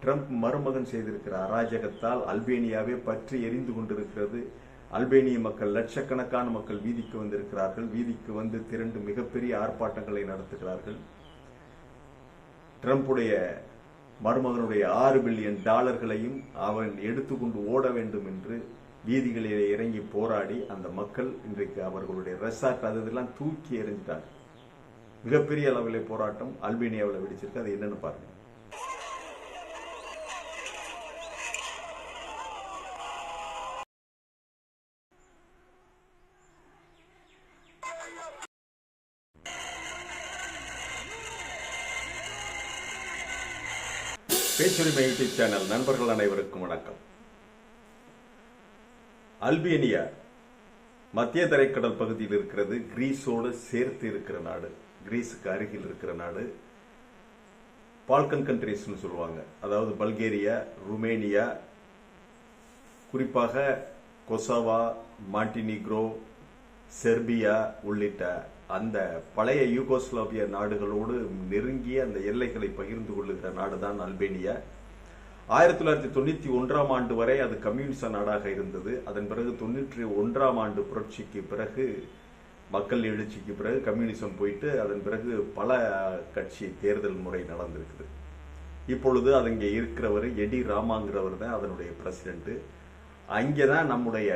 Trump மருமகன் செய்திருக்கிற அராஜகத்தால் அல்பேனியாவே பற்றி எரிந்து கொண்டிருக்கிறது. அல்பேனிய மக்கள், லட்சக்கணக்கான மக்கள் வீதிக்கு வந்திருக்கிறார்கள். வீதிக்கு வந்து திரண்டு மிகப்பெரிய ஆர்ப்பாட்டங்களை நடத்துகிறார்கள். ட்ரம்புடைய மருமகனுடைய $6 பில்லியன் அவன் எடுத்துக்கொண்டு ஓட வேண்டும் என்று வீதிகளில் இறங்கி போராடி அந்த மக்கள் இன்றைக்கு அவர்களுடைய ரெசார்ட் அதெல்லாம் தூக்கி எறிஞ்சிட்டாங்க. மிகப்பெரிய அளவில் போராட்டம் அல்பேனியாவில் வெடிச்சிருக்கு. அது என்னன்னு பாருங்க. பேச்சுரிமை யூடியூப் சேனல் நண்பர்கள் அனைவருக்கும் வணக்கம். அல்பேனியா மத்திய தரைக்கடல் பகுதியில் இருக்கிறது. கிரீஸோடு சேர்த்து இருக்கிற நாடு, கிரீஸுக்கு அருகில் இருக்கிற நாடு. பால்கன் கண்ட்ரீஸ்னு சொல்லுவாங்க. அதாவது பல்கேரியா, ருமேனியா, குறிப்பாக கொசோவா, மாண்டினிக்ரோ, செர்பியா உள்ளிட்ட அந்த பழைய யூகோஸ்லாவிய நாடுகளோடு நெருங்கிய அந்த எல்லைகளை பகிர்ந்து கொள்ளுகிற நாடுதான் அல்பேனியா. 1991ஆம் ஆண்டு வரை அது கம்யூனிச நாடாக இருந்தது. அதன் பிறகு 91ஆம் ஆண்டு புரட்சிக்கு பிறகு, மக்கள் எழுச்சிக்கு பிறகு கம்யூனிசம் போயிட்டு அதன் பிறகு பல கட்சி தேர்தல் முறை நடந்திருக்குது. இப்பொழுது அது இங்கே இருக்கிறவர் எடி ராமாங்கிறவர் தான் அதனுடைய பிரசிடென்ட். அங்கேதான் நம்முடைய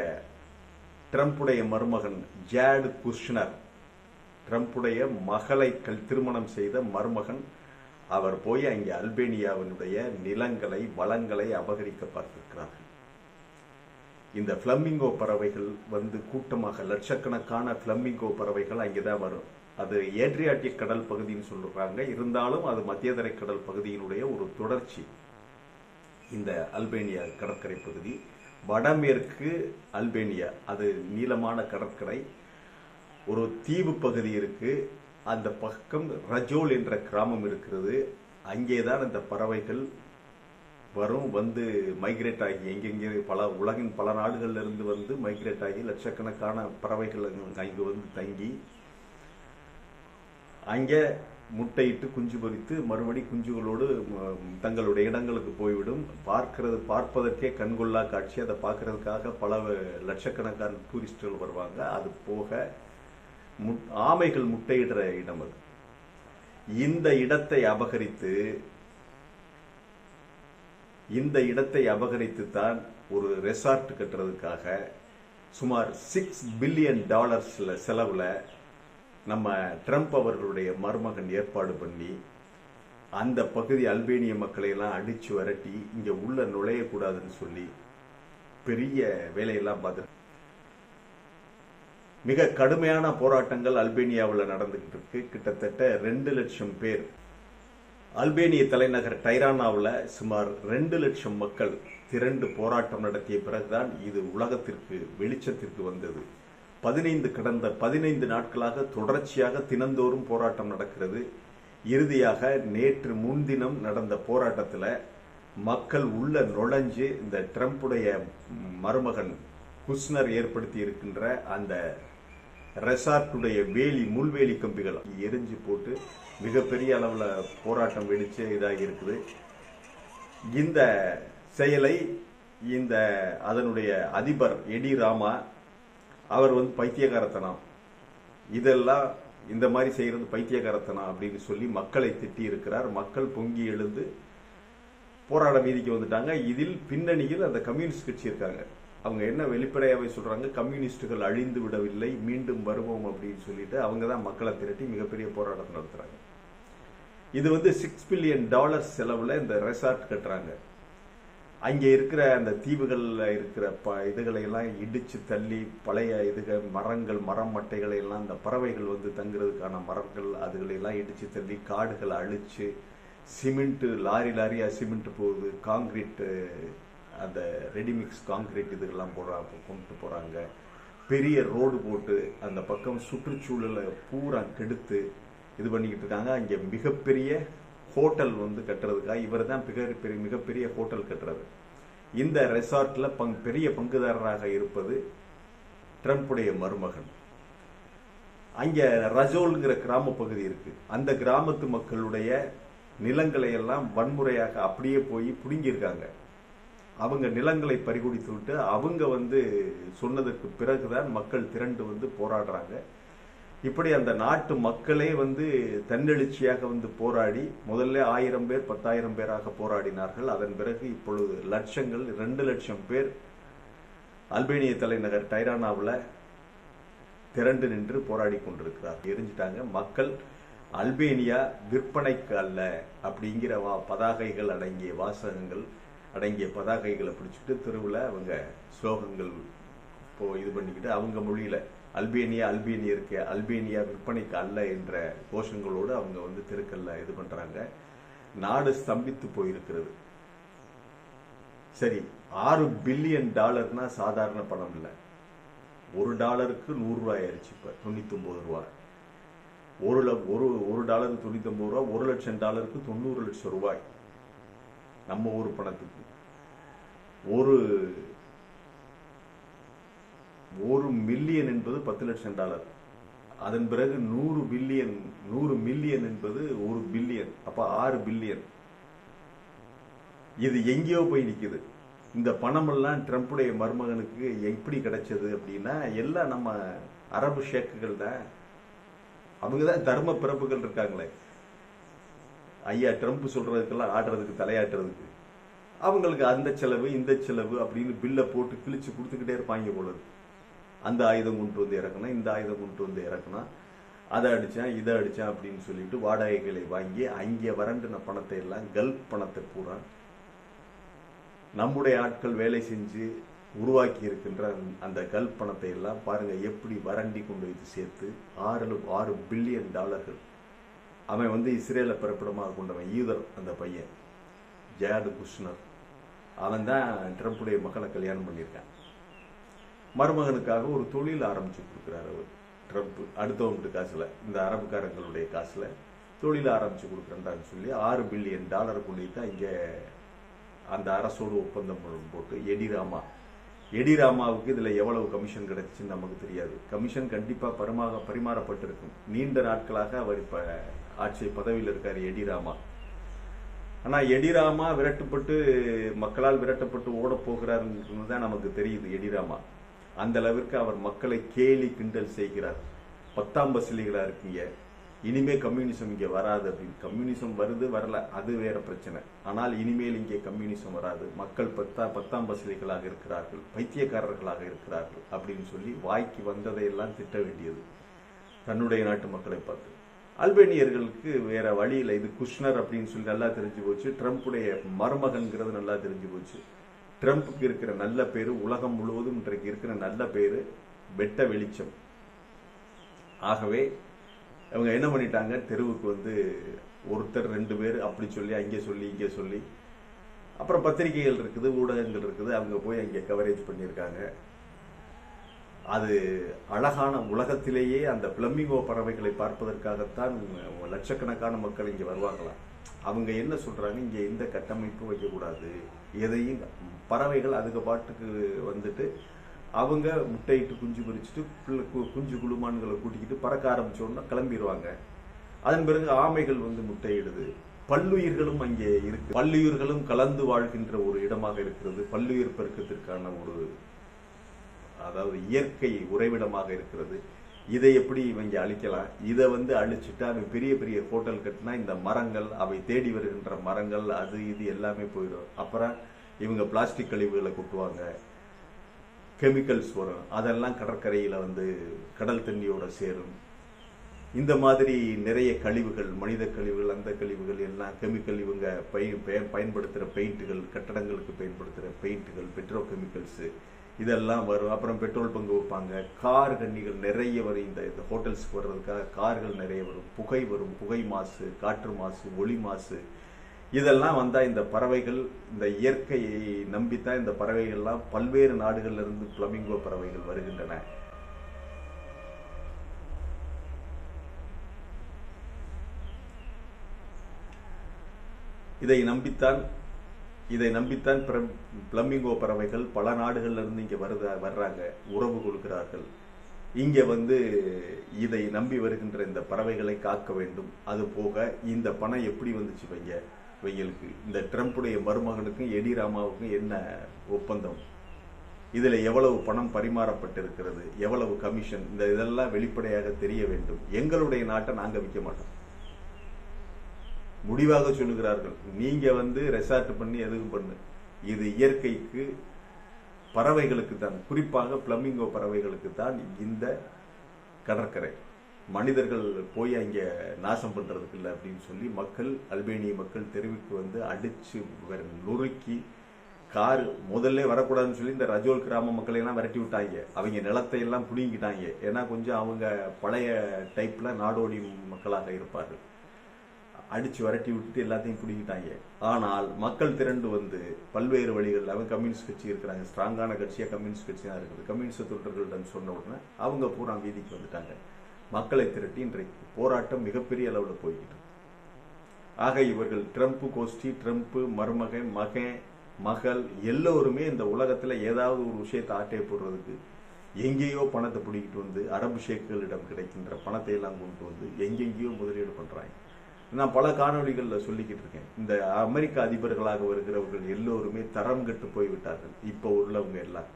ட்ரம்புடைய மருமகன் ஜேட் குஷ்னர், ட்ரம்புடைய மகளை திருமணம் செய்த மருமகன், அவர் போய் அங்கே அல்பேனியாவினுடைய நிலங்களை, வளங்களை அபகரிக்க பார்த்திருக்கிறார்கள். இந்த பிளமிங்கோ பறவைகள் வந்து கூட்டமாக, லட்சக்கணக்கான பிளமிங்கோ பறவைகள் அங்கேதான் வரும். அது ஏட்ரியாட்டிக் கடல் பகுதின்னு சொல்றாங்க. இருந்தாலும் அது மத்திய தரைக்கடல் பகுதியினுடைய ஒரு தொடர்ச்சி. இந்த அல்பேனியா கடற்கரை பகுதி, வடமேற்கு அல்பேனியா, அது நீளமான கடற்கரை. ஒரு தீவு பகுதி இருக்கு. அந்த பக்கம் ரஜோல் என்ற கிராமம் இருக்கிறது. அங்கேதான் இந்த பறவைகள் வரும், வந்து மைக்ரேட் ஆகி எங்கெங்கே உலகின் பல நாடுகள்ல இருந்து வந்து மைக்ரேட் ஆகி லட்சக்கணக்கான பறவைகள் அங்கு வந்து தங்கி அங்கே முட்டையிட்டு குஞ்சு பொரித்து மறுபடி குஞ்சுகளோடு தங்களுடைய இடங்களுக்கு போய்விடும். பார்ப்பதற்கே கண்கொள்ளா காட்சி. அதை பார்க்கறதுக்காக பல லட்சக்கணக்கான டூரிஸ்டுகள் வருவாங்க. அது போக ஆமைகள் முட்டையிடுற இடம் அது. இந்த இடத்தை அபகரித்து தான் ஒரு ரெசார்ட் கட்டுறதுக்காக சுமார் $6 பில்லியன் செலவுல நம்ம ட்ரம்ப் அவர்களுடைய மருமகன் ஏற்பாடு பண்ணி அந்த பகுதி அல்பேனிய மக்களை எல்லாம் அடிச்சு விரட்டி இங்க உள்ள நுழையக்கூடாதுன்னு சொல்லி பெரிய வேலையெல்லாம் பார்த்து மிக கடுமையான போராட்டங்கள் அல்பேனியாவில் நடந்துகிட்டு இருக்கு. கிட்டத்தட்ட 2 லட்சம் பேர், அல்பேனிய தலைநகர் டைரானாவில் சுமார் 2 லட்சம் மக்கள் திரண்டு போராட்டம் நடத்திய பிறகுதான் இது உலகத்திற்கு வெளிச்சத்திற்கு வந்தது. கடந்த 15 நாட்களாக தொடர்ச்சியாக தினந்தோறும் போராட்டம் நடக்கிறது. இறுதியாக நேற்று முன்தினம் நடந்த போராட்டத்தில் மக்கள் உள்ள நுழைஞ்சு இந்த ட்ரம்புடைய மருமகன் குஷ்னர் ஏற்படுத்தி இருக்கின்ற அந்த ரெசார்ட்டுடைய முள்வேலி கம்பிகள் எரிஞ்சு போட்டு மிகப்பெரிய அளவில் போராட்டம் வெடிச்சு இதாகி இருக்குது. இந்த செயலை அதனுடைய அதிபர் எடி ராமா அவர் வந்து பைத்தியகாரத்தனம், இதெல்லாம் இந்த மாதிரி செய்யறது பைத்தியகாரத்தனம் அப்படின்னு சொல்லி மக்களை திட்டி இருக்கிறார். மக்கள் பொங்கி எழுந்து போராட வீதிக்கு வந்துட்டாங்க. இதில் பின்னணியில் அந்த கம்யூனிஸ்ட் கட்சி இருக்காங்க. அவங்க என்ன வெளிப்படையாவே சொல்றாங்க, கம்யூனிஸ்டுகள் அழிந்து விடவில்லை, மீண்டும் வருவோம் அப்படின்னு சொல்லிட்டு அவங்க தான் மக்களை திரட்டி மிகப்பெரிய போராட்டம் நடத்துறாங்க. இது வந்து $6 பில்லியன் செலவுல இந்த ரெசார்ட் கட்டுறாங்க. அங்கே இருக்கிற அந்த தீவுகள்ல இருக்கிற இதுகளை எல்லாம் இடிச்சு தள்ளி பழைய மரம் மட்டைகளை எல்லாம் இந்த பறவைகள் வந்து தங்குறதுக்கான மரங்கள் அதுகளை எல்லாம் இடிச்சு தள்ளி காடுகளை அழிச்சு சிமெண்ட் லாரியா சிமெண்ட் போகுது, காங்கிரீட், அந்த ரெடிமிக்ஸ் காங்கிரீட் இதுக்கெல்லாம் கொண்டு போறாங்க. பெரிய ரோடு போட்டு அந்த பக்கம் சுற்றுச்சூழலை பூரா கெடுத்து இது பண்ணிக்கிட்டு இருக்காங்க. அங்கே மிகப்பெரிய ஹோட்டல் வந்து கட்டுறதுக்காக இவர் தான் மிகப்பெரிய ஹோட்டல் கட்டுறது. இந்த ரெசார்ட்ல பெரிய பங்குதாரராக இருப்பது ட்ரம்புடைய மருமகன். அங்க ரஜோல்ங்கிற கிராம பகுதி இருக்கு. அந்த கிராமத்து மக்களுடைய நிலங்களை எல்லாம் வன்முறையாக அப்படியே போய் புடுங்கியிருக்காங்க. அவங்க நிலங்களை பறிகொடுத்து விட்டு அவங்க சொன்னதற்கு பிறகுதான் மக்கள் திரண்டு போராடுறாங்க. இப்படி அந்த நாட்டு மக்களே தன்னெழுச்சியாக போராடி முதல்ல 1000 பேர் 10,000 பேராக போராடினார்கள். அதன் பிறகு இப்பொழுது லட்சங்கள் 2 லட்சம் பேர் அல்பேனிய தலைநகர் டைரானாவில் திரண்டு நின்று போராடி கொண்டிருக்கிறார். எரிஞ்சிட்டாங்க. மக்கள் அல்பேனியா விற்பனைக்கு அல்ல அப்படிங்கிற பதாகைகள் அடங்கிய வாசகங்கள் அடங்கிய பதாகைகளை பிடிச்சிட்டு தெருவில் அவங்க ஸ்லோகங்கள் இது பண்ணிக்கிட்டு அவங்க மொழியில அல்பேனியருக்கு அல்பேனியா விற்பனைக்கு அல்ல என்ற கோஷங்களோடு அவங்க தெருக்கல்ல இது பண்றாங்க. நாடு ஸ்தம்பித்து போயிருக்கிறது. சரி, $6 பில்லியன் சாதாரண பணம் இல்லை. $1 100 ஆயிடுச்சு. இப்ப 99 ரூபாய். $1 99 ரூபாய். $1 லட்சம் 90 லட்சம் ரூபாய். நம்ம ஊர் பணத்துக்கு ஒரு மில்லியன் என்பது $10 லட்சம். அதன் பிறகு 100 மில்லியன் என்பது 1 பில்லியன். அப்ப 6 பில்லியன். இது எங்கேயோ போய் நிக்குது. இந்த பணம் எல்லாம் ட்ரம்புடைய மருமகனுக்கு எப்படி கிடைச்சது அப்படின்னா, எல்லாம் நம்ம அரபு ஷேக்குகள் தான். அவங்கதான் தர்ம பிறப்புகள் இருக்காங்களே, ஐயா ட்ரம்ப் சொல்றதுக்கெல்லாம் ஆடுறதுக்கு தலையாட்டுறதுக்கு அவங்களுக்கு அந்த செலவு இந்த செலவு அப்படின்னு பில்லை போட்டு கிழிச்சு கொடுத்துக்கிட்டே இருப்பாங்க போலது. அந்த ஆயுதம் கொண்டு இறக்கணும், இந்த ஆயுதம் கொண்டு இறக்கணும், அதை அடிச்சேன் இதை அடிச்சேன் அப்படின்னு சொல்லிட்டு வாடகைகளை வாங்கி அங்கே வறண்டின பணத்தை எல்லாம் கல்ஃப் பணத்தை பூரா நம்முடைய ஆட்கள் வேலை செஞ்சு உருவாக்கி இருக்கின்ற அந்த கல்ஃப் பணத்தை எல்லாம் பாருங்க எப்படி வறண்டி கொண்டு வைத்து சேர்த்து $6 பில்லியன். அவன் இஸ்ரேலை பிறப்பிடமாக கொண்டவன் யூதர். அந்த பையன் ஜார்டு குஷ்னர், அவன் தான் ட்ரம்புடைய மகளை கல்யாணம் பண்ணியிருக்கான். மருமகனுக்காக ஒரு தொழில் ஆரம்பிச்சு கொடுக்குறாரு அவர் ட்ரம்ப். அடுத்தவங்க காசுல, இந்த அரபுக்காரங்களுடைய காசுல தொழில் ஆரம்பிச்சு கொடுக்குறேன்டான்னு சொல்லி $6 பில்லியன் கொண்டு தான் இங்கே அந்த அரசோடு ஒப்பந்தம் போட்டு எடிராமாவுக்கு இதுல எவ்வளவு கமிஷன் கிடைச்சுன்னு நமக்கு தெரியாது. கமிஷன் கண்டிப்பா பரிமாறப்பட்டிருக்கும். நீண்ட நாட்களாக அவர் இப்ப ஆட்சி பதவியில் இருக்காரு எடிராமா. ஆனா எடிராமா மக்களால் விரட்டப்பட்டு ஓட போகிறாருன்னு தான் நமக்கு தெரியுது. எடிராமா அந்த அளவிற்கு அவர் மக்களை கேலி கிண்டல் செய்கிறார். 10ஆம் பசிலிகளா இருக்கீங்க, இனிமே கம்யூனிசம் இங்கே வராது அப்படின்னு. கம்யூனிசம் வருது வரல அது வேற பிரச்சனை. ஆனால் இனிமேல் இங்கே கம்யூனிசம் வராது, மக்கள் 10ஆம் பசிலிகளாக இருக்கிறார்கள், பைத்தியக்காரர்களாக இருக்கிறார்கள் அப்படின்னு சொல்லி வாய்க்கு வந்ததையெல்லாம் திட்ட வேண்டியது தன்னுடைய நாட்டு மக்களை பார்த்து. அல்பேனியர்களுக்கு வேற வழியில் இது குஷ்னர் அப்படின்னு சொல்லி நல்லா தெரிஞ்சு போச்சு. ட்ரம்புடைய மருமகன்கிறது நல்லா தெரிஞ்சு போச்சு. ட்ரம்புக்கு இருக்கிற நல்ல பேரு உலகம் முழுவதும் இன்றைக்கு இருக்கிற நல்ல பேரு வெட்ட வெளிச்சம். ஆகவே அவங்க என்ன பண்ணிட்டாங்க, தெருவுக்கு ஒருத்தர் 2 பேர் அப்படி சொல்லி அங்கே சொல்லி இங்கே சொல்லி, அப்புறம் பத்திரிகைகள் இருக்குது, ஊடகங்கள் இருக்குது, அவங்க போய் அங்கே கவரேஜ் பண்ணியிருக்காங்க. அது அழகான உலகத்திலேயே அந்த பிளமிங்கோ பறவைகளை பார்ப்பதற்காகத்தான் லட்சக்கணக்கான மக்கள் இங்கே வருவாங்களாம். அவங்க என்ன சொல்றாங்க, இங்கே எந்த கட்டமைப்பும் வைக்கக்கூடாது, எதையும் பறவைகள் அதுக்கு பாட்டுக்கு அவங்க முட்டையிட்டு குஞ்சு பறிச்சுட்டு குஞ்சு குழுமான்களை கூட்டிக்கிட்டு பறக்க ஆரம்பிச்சோன்னா கிளம்பிடுவாங்க. அதன் பிறகு ஆமைகள் முட்டையிடுது. பல்லுயிர்களும் அங்கே இருக்கு. பல்லுயிர்களும் கலந்து வாழ்கின்ற ஒரு இடமாக இருக்கிறது. பல்லுயிர் பெருக்கத்திற்கான அதாவது இயற்கை உறைவிடமாக இருக்கிறது. இதை எப்படி இவங்க அழிக்கலாம்? இதை அழிச்சுட்டு அவன் பெரிய பெரிய ஹோட்டல் கட்டினா இந்த மரங்கள், அவை தேடி வருகின்ற மரங்கள், அது இது எல்லாமே போயிடும். அப்புறம் இவங்க பிளாஸ்டிக் கழிவுகளை கொட்டுவாங்க, கெமிக்கல்ஸ் வரும், அதெல்லாம் கடற்கரையில கடல் தண்ணியோட சேரும். இந்த மாதிரி நிறைய கழிவுகள், மனித கழிவுகள், அந்த கழிவுகள் எல்லாம் கெமிக்கல், இவங்க பயன்படுத்துகிற பெயிண்ட்டுகள், கட்டடங்களுக்கு பயன்படுத்துகிற பெயிண்ட்டுகள், பெட்ரோ கெமிக்கல்ஸ் இதெல்லாம் வரும். அப்புறம் பெட்ரோல் பங்கு வைப்பாங்க, கார் கண்ணிகள் நிறைய வரும். இந்த ஹோட்டல்ஸ்க்கு வர்றதுக்காக கார்கள் நிறைய வரும், புகை வரும், புகை மாசு, காற்று மாசு, ஒளி மாசு, இதெல்லாம் இந்த பறவைகள், இந்த இயற்கையை நம்பித்தான் இந்த பறவைகள்லாம் பல்வேறு நாடுகள்ல இருந்து பிளமிங்கோ பறவைகள் வருகின்றன. இதை நம்பித்தான் பிளமிங்கோ பறவைகள் பல நாடுகள்ல இருந்து இங்க வர்றாங்க, உறவு கொள்கிறார்கள். இங்கே வந்து இதை நம்பி வருகின்ற இந்த பறவைகளை காக்க வேண்டும். அது போக இந்த பணம் எப்படி வந்துச்சு இவங்களுக்கு, இந்த ட்ரம்புடைய மருமகனுக்கும் எடிராமாவுக்கும் என்ன ஒப்பந்தம், இதில் எவ்வளவு பணம் பரிமாறப்பட்டிருக்கிறது, எவ்வளவு கமிஷன், இதெல்லாம் வெளிப்படையாக தெரிய வேண்டும். எங்களுடைய நாட்டை நாங்கள் விற்க மாட்டோம். முடிவாக சொல்லுகிறார்கள், நீங்க வந்து ரெசார்ட் பண்ணி எதுவும் பண்ணு, இது இயற்கைக்கு பறவைகளுக்கு தான், குறிப்பாக பிளமிங்கோ பறவைகளுக்கு தான் இந்த கடற்கரை, மனிதர்கள் போய் அங்கே நாசம் பண்றதுக்கு இல்லை அப்படின்னு சொல்லி மக்கள், அல்பேனிய மக்கள் தெருவுக்கு வந்து அடிச்சு நொறுக்கி கார் முதல்ல வரக்கூடாதுன்னு சொல்லி இந்த ரஜோல் கிராம மக்களை எல்லாம் விரட்டி விட்டாங்க. அவங்க நிலத்தை எல்லாம் புடுங்கிட்டாங்க. ஏன்னா கொஞ்சம் அவங்க பழைய டைப்ல நாடோடி மக்களாக இருப்பார்கள். அடிச்சு விரட்டி விட்டுட்டு எல்லாத்தையும் பிடிக்கிட்டாங்க. ஆனால் மக்கள் திரண்டு வந்து பல்வேறு வழிகள், அவங்க கம்யூனிஸ்ட் கட்சி இருக்கிறாங்க, ஸ்ட்ராங்கான கட்சியா கம்யூனிஸ்ட் கட்சி தான் இருக்குது. கம்யூனிஸ்ட் தொண்டர்களிடம் சொன்ன உடனே அவங்க பூரா வீதிக்கு வந்துட்டாங்க. மக்களை திரட்டி இன்றைக்கு போராட்டம் மிகப்பெரிய அளவில் போய்கிட்டு. ஆக இவர்கள் ட்ரம்ப் கோஷ்டி, ட்ரம்ப் மருமகன், மகள் எல்லோருமே இந்த உலகத்துல ஏதாவது ஒரு விஷயத்தை ஆட்டை போடுறதுக்கு எங்கேயோ பணத்தை பிடிக்கிட்டு வந்து அரபு ஷேக்குகளிடம் கிடைக்கின்ற பணத்தை எல்லாம் கொண்டு வந்து எங்கெங்கேயோ முதலீடு பண்றாங்க. நான் பல காணொலிகளில் சொல்லிக்கிட்டு இருக்கேன், இந்த அமெரிக்க அதிபர்களாக வருகிறவர்கள் எல்லோருமே தரம் கெட்டு போய்விட்டார்கள். இப்போ உள்ளவங்க எல்லாம்,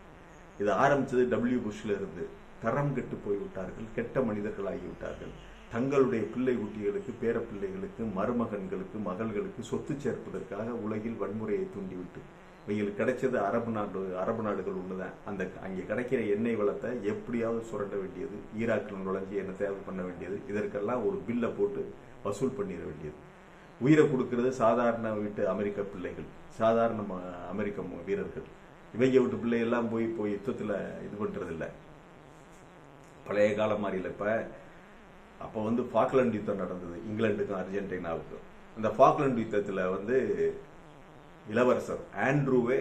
இது ஆரம்பிச்சது புஷ்ல இருந்து, தரம் கெட்டு போய்விட்டார்கள், கெட்ட மனிதர்கள் ஆகிவிட்டார்கள். தங்களுடைய பிள்ளை குட்டிகளுக்கு, பேர பிள்ளைகளுக்கு, மருமகன்களுக்கு, மகள்களுக்கு சொத்து சேர்ப்பதற்காக உலகில் வன்முறையை தூண்டிவிட்டு இவங்களுக்கு கிடைச்சது அரபு நாடுகள் ஒண்ணுதான். அந்த அங்கே கிடைக்கிற எண்ணெய் வளத்தை எப்படியாவது சுரண்ட வேண்டியது, ஈராக்கில் நுழைஞ்சி என்ன தேவை பண்ண வேண்டியது, இதற்கெல்லாம் ஒரு பில்லை போட்டு வசூல் பண்ணிட வேண்டியது. உயிரை கொடுக்கிறது சாதாரண வீட்டு அமெரிக்க பிள்ளைகள், சாதாரண அமெரிக்க வீரர்கள். இவங்க வீட்டு பிள்ளைகள்லாம் போய் யுத்தத்தில் இது பண்றது இல்லை. பழைய காலம் மாதிரி இல்லை. இப்ப அப்போ வந்து ஃபாக்லண்ட் யுத்தம் நடந்தது இங்கிலாந்துக்கும் அர்ஜென்டினாவுக்கும். அந்த ஃபாக்லண்ட் யுத்தத்தில் வந்து இளவரசர் ஆண்ட்ரூவே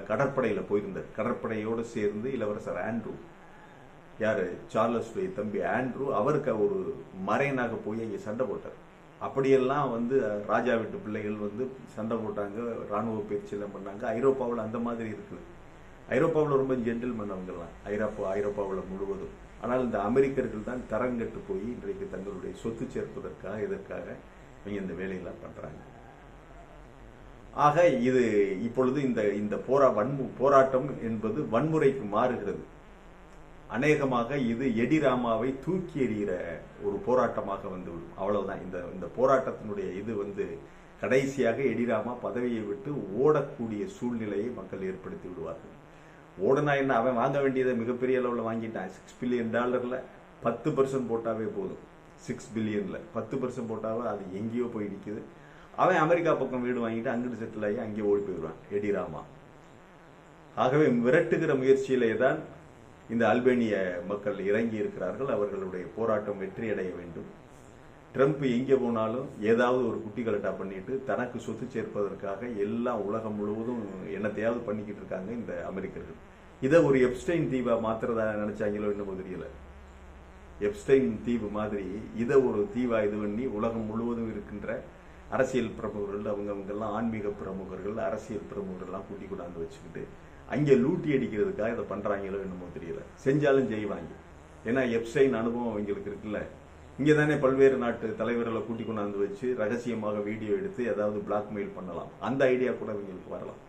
கடற்படையில் போயிருந்தார். கடற்படையோடு சேர்ந்து இளவரசர் ஆண்ட்ரூ, யாரு, சார்லஸுடைய தம்பி ஆண்ட்ரூ, அவருக்கு ஒரு மரைனாக போய் அங்கே சண்டை போட்டார். அப்படியெல்லாம் வந்து ராஜா வீட்டு பிள்ளைகள் வந்து சண்டை போட்டாங்க, ராணுவ பயிற்சி எல்லாம் பண்ணாங்க. ஐரோப்பாவில் அந்த மாதிரி இருக்குது. ஐரோப்பாவில் ரொம்ப ஜென்டில்மேன் அவங்கெல்லாம், ஐரோப்பாவில் முழுவதும். ஆனால் இந்த அமெரிக்கர்கள் தான் தரங்கட்டு போய் இன்றைக்கு தங்களுடைய சொத்து சேர்ப்பதற்காக இதற்காக இவங்க இந்த வேலையெல்லாம் பண்றாங்க. ஆக இது இப்பொழுது இந்த போராட்டம் என்பது வன்முறைக்கு மாறுகிறது. அநேகமாக இது எடிராமாவை தூக்கி எறிகிற ஒரு போராட்டமாக வந்துவிடும். அவ்வளவுதான். இந்த போராட்டத்தினுடைய இது வந்து கடைசியாக எடிராமா பதவியை விட்டு ஓடக்கூடிய சூழ்நிலையை மக்கள் ஏற்படுத்தி விடுவார்கள். ஓடனா என்ன, அவன் வாங்க வேண்டியதை மிகப்பெரிய அளவில் வாங்கிட்டான். $6 பில்லியன் 10% போட்டாவே போதும். 6 பில்லியன்ல 10% போட்டாவே அது எங்கேயோ போய் நிற்குது. அவன் அமெரிக்கா பக்கம் வீடு வாங்கிட்டு அங்கிட்டு செட்டில் ஆகி அங்கே ஓடி போயிடுவான் எடிராமா. ஆகவே விரட்டுகிற முயற்சியிலே தான் இந்த அல்பேனிய மக்கள் இறங்கி இருக்கிறார்கள். அவர்களுடைய போராட்டம் வெற்றி அடைய வேண்டும். ட்ரம்ப் எங்கே போனாலும் ஏதாவது ஒரு குட்டி கலட்டா பண்ணிட்டு தனக்கு சொத்து சேர்ப்பதற்காக எல்லாம் உலகம் முழுவதும் என்னத்தையாவது பண்ணிக்கிட்டு இருக்காங்க இந்த அமெரிக்கர்கள். இதை ஒரு எப்ஸ்டைன் தீவா மாத்திரதா நினைச்சாங்களோ என்னமோ தெரியல. எப்ஸ்டைன் தீவு மாதிரி இதை ஒரு தீவா இது பண்ணி உலகம் முழுவதும் இருக்கின்ற அரசியல் பிரமுகர்கள், அவங்கெல்லாம் ஆன்மீக பிரமுகர்கள், அரசியல் பிரமுகர்கள்லாம் கூட்டி கொண்டாந்து வச்சுக்கிட்டு அங்கே லூட்டி அடிக்கிறதுக்காக இதை பண்றாங்களோ என்னமோ தெரியல. செஞ்சாலும் செய்வாங்க. ஏன்னா எப்ஸ்டைன் அனுபவம் அவங்களுக்கு இருக்குல்ல. இங்கே தானே பல்வேறு நாட்டு தலைவர்களை கூட்டி கொண்டாந்து வச்சு ரகசியமாக வீடியோ எடுத்து ஏதாவது பிளாக்மெயில் பண்ணலாம். அந்த ஐடியா கூட அவங்களுக்கு வரலாம்.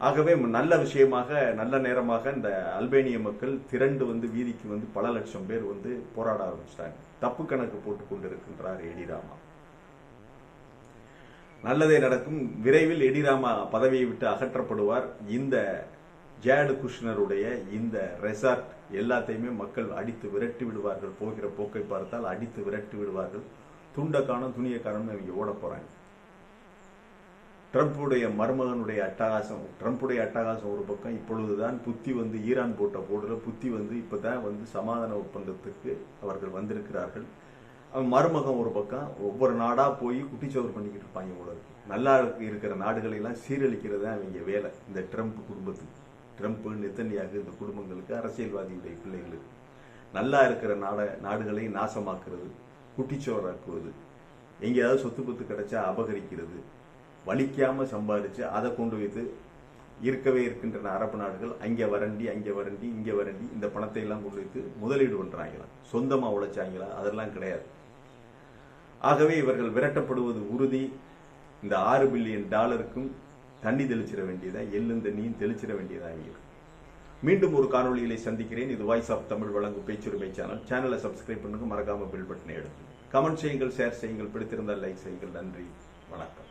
ஆகவே நல்ல விஷயமாக, நல்ல நேரமாக இந்த அல்பேனிய மக்கள் திரண்டு வந்து வீதிக்கு வந்து பல லட்சம் பேர் வந்து போராட ஆரம்பிச்சிட்டாங்க. தப்பு கணக்கு போட்டுக் கொண்டிருக்கின்றார் எடிராமா. நல்லதே நடக்கும். விரைவில் எடிராமா பதவியை விட்டு அகற்றப்படுவார். இந்த ஜேர்டு குஷ்னருடைய இந்த ரெசார்ட் எல்லாத்தையுமே மக்கள் அடித்து விரட்டி விடுவார்கள். போகிற போக்கை பார்த்தால் அடித்து விரட்டி விடுவார்கள். துண்டக்கான துணியக்காரன் அவங்க ஓட போறாங்க. ட்ரம்புடைய மருமகனுடைய அட்டகாசம், ட்ரம்புடைய அட்டகாசம் ஒரு பக்கம். இப்பொழுதுதான் புத்தி வந்து ஈரான் போட்ட போடுற புத்தி வந்து இப்பதான் வந்து சமாதான ஒப்பந்தத்துக்கு அவர்கள் வந்திருக்கிறார்கள். அவன் மருமகன் ஒரு பக்கம் ஒவ்வொரு நாடா போய் குட்டிச்சோறு பண்ணிக்கிட்டு இருப்பாங்க. இவ்வளவு நல்லா இருக்கிற நாடுகளை எல்லாம் சீரழிக்கிறது அவங்க வேலை. இந்த ட்ரம்ப் குடும்பத்துக்கு, ட்ரம்ப், நெத்தன்யாகு, இந்த குடும்பங்களுக்கு, அரசியல்வாதியுடைய பிள்ளைகளுக்கு நல்லா இருக்கிற நாடுகளை நாசமாக்குறது, குட்டிச்சோறாக்குவது, எங்கேயாவது சொத்து பத்து கிடைச்சா அபகரிக்கிறது, வலிக்காம சம்பாதிச்சு அதை கொண்டு வைத்து இருக்கவே இருக்கின்றன அரபு நாடுகள். அங்கே வறண்டி, அங்கே வறண்டி, இங்கே வறண்டி, இந்த பணத்தை எல்லாம் கொண்டு வைத்து முதலீடு பண்றாங்களா? சொந்தமா உழைச்சாங்களா? அதெல்லாம் கிடையாது. ஆகவே இவர்கள் விரட்டப்படுவது உறுதி. இந்த $6 பில்லியன் தண்ணி தெளிச்சிட வேண்டியதா, எள்ளும் தண்ணியும் தெளிச்சிட வேண்டியதா இருக்கு. மீண்டும் ஒரு காணொளியிலே சந்திக்கிறேன். இது வாய்ஸ் ஆஃப் தமிழ் வழங்கும் பேச்சுரிமை சேனல். சேனலை சப்ஸ்கிரைப் பண்ணுங்க, மறக்காம பெல் பட்டனை எடுத்து கமெண்ட் செய்யுங்கள், ஷேர் செய்யுங்கள், பிடித்திருந்தால் லைக் செய்யுங்கள். நன்றி, வணக்கம்.